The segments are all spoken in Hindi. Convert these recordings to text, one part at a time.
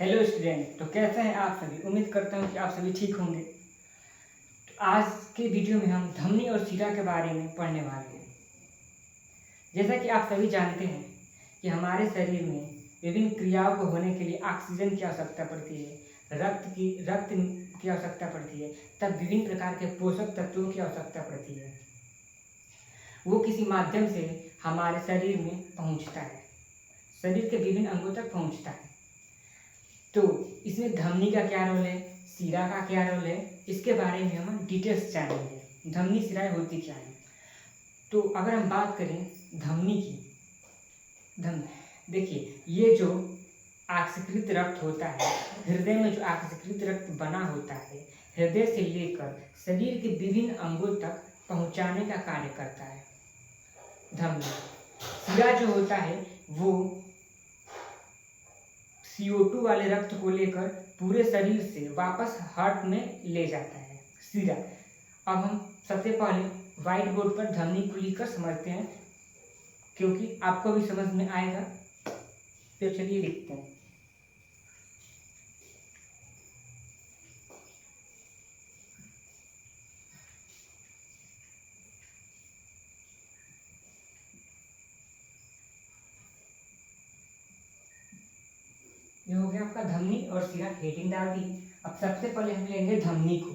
Hello student. तो कैसे हैं आप सभी। उम्मीद करता हूँ कि आप सभी ठीक होंगे। तो आज के वीडियो में हम धमनी और शिरा के बारे में पढ़ने वाले हैं। जैसा कि आप सभी जानते हैं कि हमारे शरीर में विभिन्न क्रियाओं को होने के लिए ऑक्सीजन की आवश्यकता पड़ती है, रक्त की आवश्यकता पड़ती है, तब विभिन्न प्रकार के पोषक तत्वों की आवश्यकता पड़ती है। वो किसी माध्यम से हमारे शरीर में पहुँचता है, शरीर के विभिन्न अंगों तक पहुँचता है। तो इसमें धमनी का क्या रोल है, शिरा का क्या रोल है, इसके बारे में हम डिटेल्स जानेंगे। धमनी शिराएं होती क्या है। तो अगर हम बात करें धमनी की, देखिए ये जो ऑक्सीकृत रक्त होता है, हृदय में जो ऑक्सीकृत रक्त बना होता है, हृदय से लेकर शरीर के विभिन्न अंगों तक पहुंचाने का कार्य करता है धमनी। शिरा जो होता है वो CO2 वाले रक्त को लेकर पूरे शरीर से वापस हार्ट में ले जाता है शिरा। अब हम सबसे पहले व्हाइट बोर्ड पर धमनी को लिखकर समझते हैं, क्योंकि आपको भी समझ में आएगा। तो चलिए लिखते हैं। ये हो गया आपका धमनी और शिरा, हेडिंग डाल दी। अब सबसे पहले हम लेंगे धमनी को।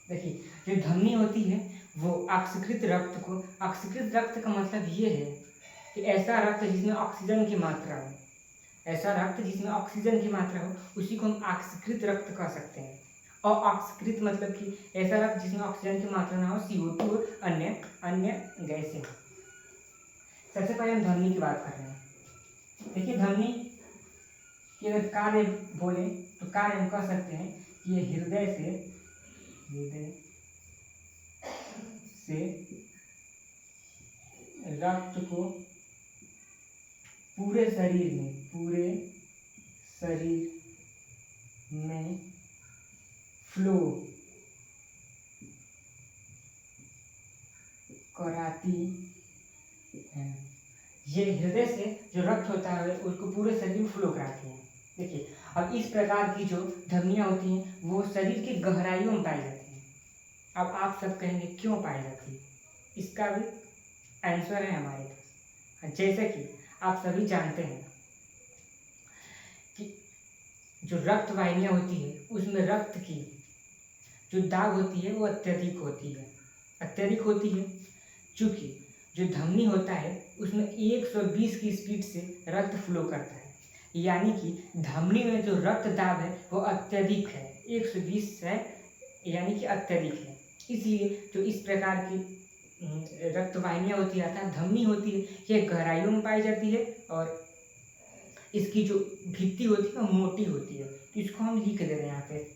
देखिए जो धमनी होती है वो ऑक्सीकृत रक्त को, ऑक्सीकृत रक्त का मतलब ये है कि ऐसा रक्त जिसमें ऑक्सीजन की मात्रा हो, ऐसा रक्त जिसमें ऑक्सीजन की मात्रा हो उसी को हम ऑक्सीकृत रक्त कह सकते हैं। और ऑक्सीकृत मतलब कि ऐसा रक्त जिसमें ऑक्सीजन की मात्रा ना हो, CO2 और अन्य गैसें। सबसे पहले हम धमनी की बात कर रहे हैं। देखिए धमनी की अगर कार्य बोले तो कार्य हम कह सकते हैं कि ये हृदय से रक्त को पूरे शरीर में फ्लो कराती है। ये हृदय से जो रक्त होता है उसको पूरे शरीर में फ्लो कराती है। देखिए अब इस प्रकार की जो धमनियां होती हैं वो शरीर की गहराइयों में पाई जाती हैं। अब आप सब कहेंगे क्यों पाई जाती है, इसका भी आंसर है हमारे पास। जैसे कि आप सभी जानते हैं कि जो रक्त वाहिनियां होती है उसमें रक्त की जो दाब होती है वो अत्यधिक होती है। चूँकि जो धमनी होता है उसमें 120 की स्पीड से रक्त फ्लो करता है, यानी कि धमनी में जो रक्त दाब है वो अत्यधिक है, 120 है, यानी कि अत्यधिक है। इसलिए जो इस प्रकार की रक्त वाहिनियाँ होती है अर्थात धमनी होती है, ये गहराइयों में पाई जाती है और इसकी जो भित्ति होती है वो मोटी होती है। तो इसको हम लिख दे रहे हैं यहाँ पे।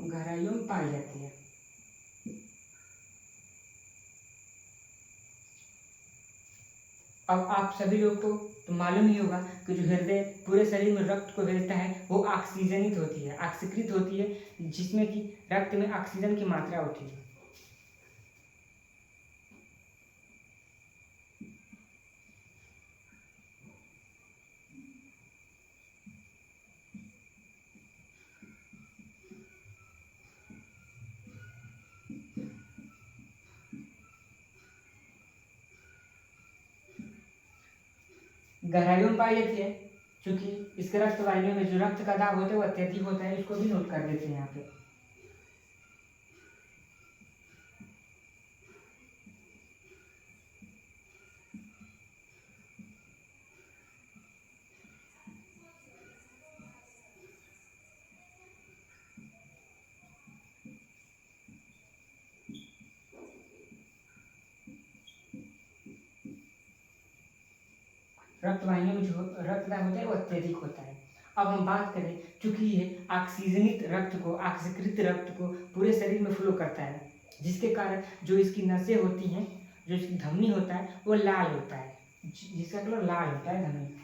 गहराइयों में पाई जाती है। अब आप सभी लोगों को तो मालूम ही होगा कि जो हृदय पूरे शरीर में रक्त को भेजता है वो ऑक्सीजनित होती है, ऑक्सीकृत होती है, जिसमें कि रक्त में ऑक्सीजन की मात्रा होती है। गहराइयों में पाई जाती है क्योंकि इसके रक्त वाहिनियों में जो रक्त का दाब होता है वो अत्यधिक होता है। इसको भी नोट कर देते हैं यहाँ पे। रक्त वाहिनियों में जो रक्तदाब होता है वो अत्यधिक होता है। अब हम बात करें, चूंकि ये ऑक्सीजनित रक्त को, ऑक्सीकृत रक्त को पूरे शरीर में फ्लो करता है, जिसके कारण जो इसकी नसें होती हैं, जो इसकी धमनी होता है वो लाल होता है, जिसका कलर लाल होता है धमनी।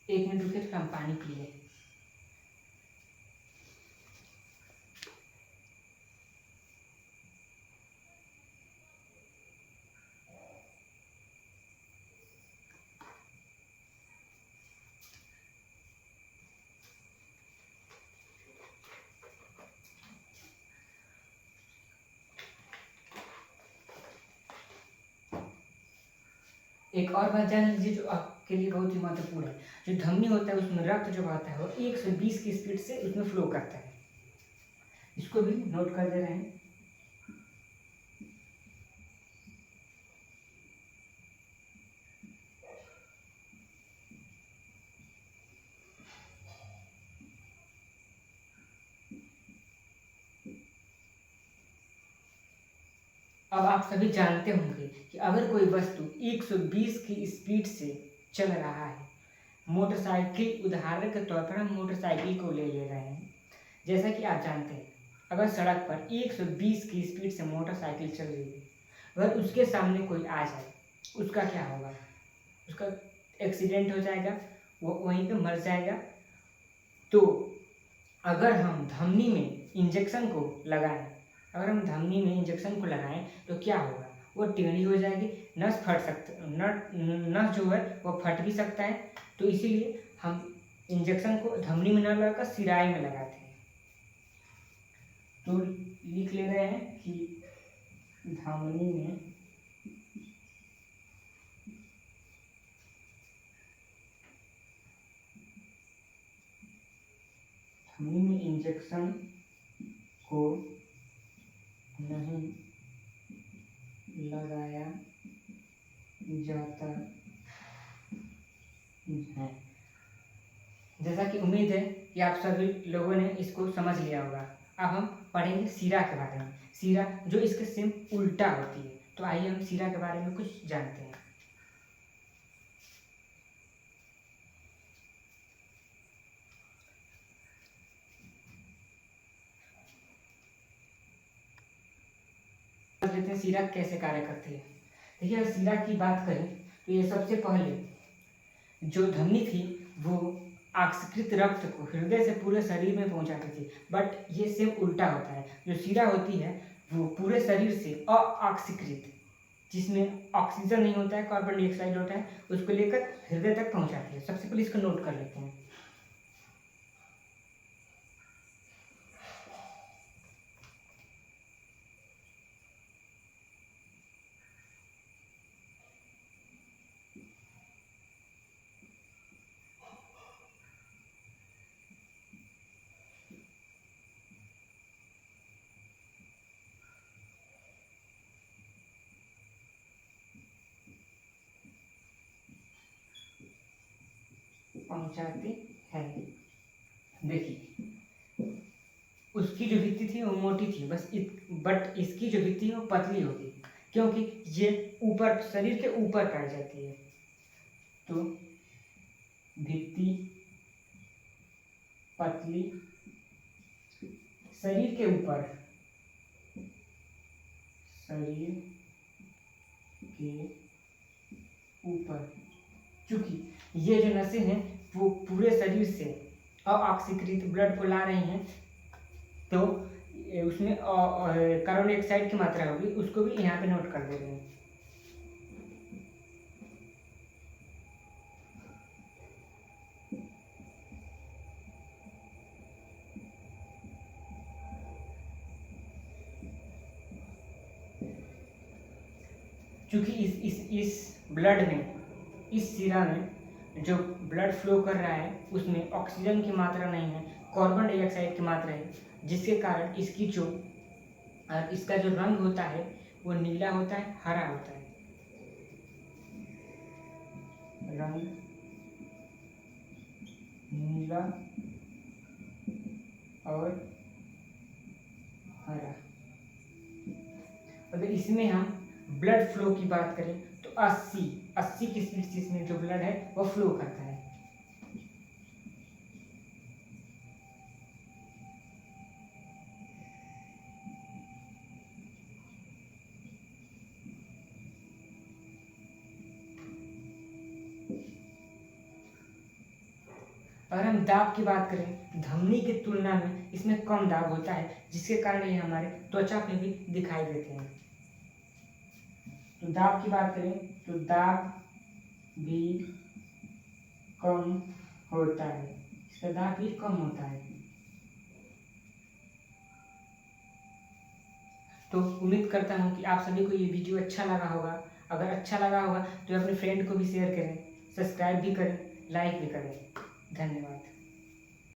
एक मिनट रुके, थोड़ा हम पानी पी लें। एक और बात जान लीजिए जो आपके लिए बहुत ही महत्वपूर्ण है। जो धमनी होता है उसमें रक्त जो बहता है वो 120 की स्पीड से उसमें फ्लो करता है। इसको भी नोट कर दे रहे हैं। अब आप सभी जानते होंगे कि अगर कोई वस्तु 120 की स्पीड से चल रहा है, मोटरसाइकिल, उदाहरण के तौर पर हम मोटरसाइकिल को ले रहे हैं। जैसा कि आप जानते हैं अगर सड़क पर 120 की स्पीड से मोटरसाइकिल चल रही है, अगर उसके सामने कोई आ जाए, उसका क्या होगा? उसका एक्सीडेंट हो जाएगा, वो वहीं पे मर जाएगा। तो अगर हम धमनी में इंजेक्शन को लगाएं, अगर हम धमनी में इंजेक्शन को लगाएं तो क्या होगा? वो टेढ़ी हो जाएगी, नस फट सकता, नस जो है वो फट भी सकता है। तो इसीलिए हम इंजेक्शन को धमनी में न लगाकर सिराई में लगाते हैं। तो लिख ले रहे हैं कि धमनी में इंजेक्शन को नहीं लगाया जाता है। जैसा कि उम्मीद है कि आप सभी लोगों ने इसको समझ लिया होगा। अब हम पढ़ेंगे सीरा के बारे में। सीरा जो इसके सेम उल्टा होती है। तो आइए हम सीरा के बारे में कुछ जानते हैं। लेते हैं सीरा कैसे कार्य करती है। देखिए सीरा की बात करें तो ये सबसे पहले जो धमनी थी वो ऑक्सीकृत रक्त को हृदय से पूरे शरीर में पहुंचाती थी, बट ये सेम उल्टा होता है। जो सीरा होती है वो पूरे शरीर से अऑक्सीकृत, जिसमें ऑक्सीजन नहीं होता है, कार्बन डाइऑक्साइड होता है, उसको लेकर हृदय तक पहुंचाती है। सबसे पहले इसको नोट कर लेते हैं। पहुंचाती है। देखिए उसकी जो भित्ति थी वो मोटी थी, बट इसकी जो भित्ति है वो पतली होगी, क्योंकि ये ऊपर शरीर के ऊपर पाई जाती है। तो भित्ति पतली, शरीर के ऊपर, शरीर के ऊपर, चूंकि ये जो नसें हैं वो पूरे शरीर से अऑक्सीकृत ब्लड को ला रही हैं, तो उसमें कार्बन डाइऑक्साइड की मात्रा होगी, उसको भी यहाँ पे नोट कर दे रहे हैं। क्योंकि इस ब्लड में, इस शिरा में जो ब्लड फ्लो कर रहा है उसमें ऑक्सीजन की मात्रा नहीं है, कार्बन डाइऑक्साइड की मात्रा है, जिसके कारण इसका जो रंग होता है वो नीला होता है, हरा होता है। रंग नीला और हरा। अगर इसमें हम ब्लड फ्लो की बात करें तो 80 की स्पीड से इसमें जो ब्लड है वो फ्लो करता है। अगर हम दाब की बात करें, धमनी की तुलना में इसमें कम दाब होता है, जिसके कारण ये हमारे त्वचा पे भी दिखाई देते हैं। तो दाब की बात करें तो दाब भी कम होता है, इसका दाब भी कम होता है। तो उम्मीद करता हूँ कि आप सभी को ये वीडियो अच्छा लगा होगा। अगर अच्छा लगा होगा तो अपने फ्रेंड को भी शेयर करें, सब्सक्राइब भी करें, लाइक भी करें। धन्यवाद।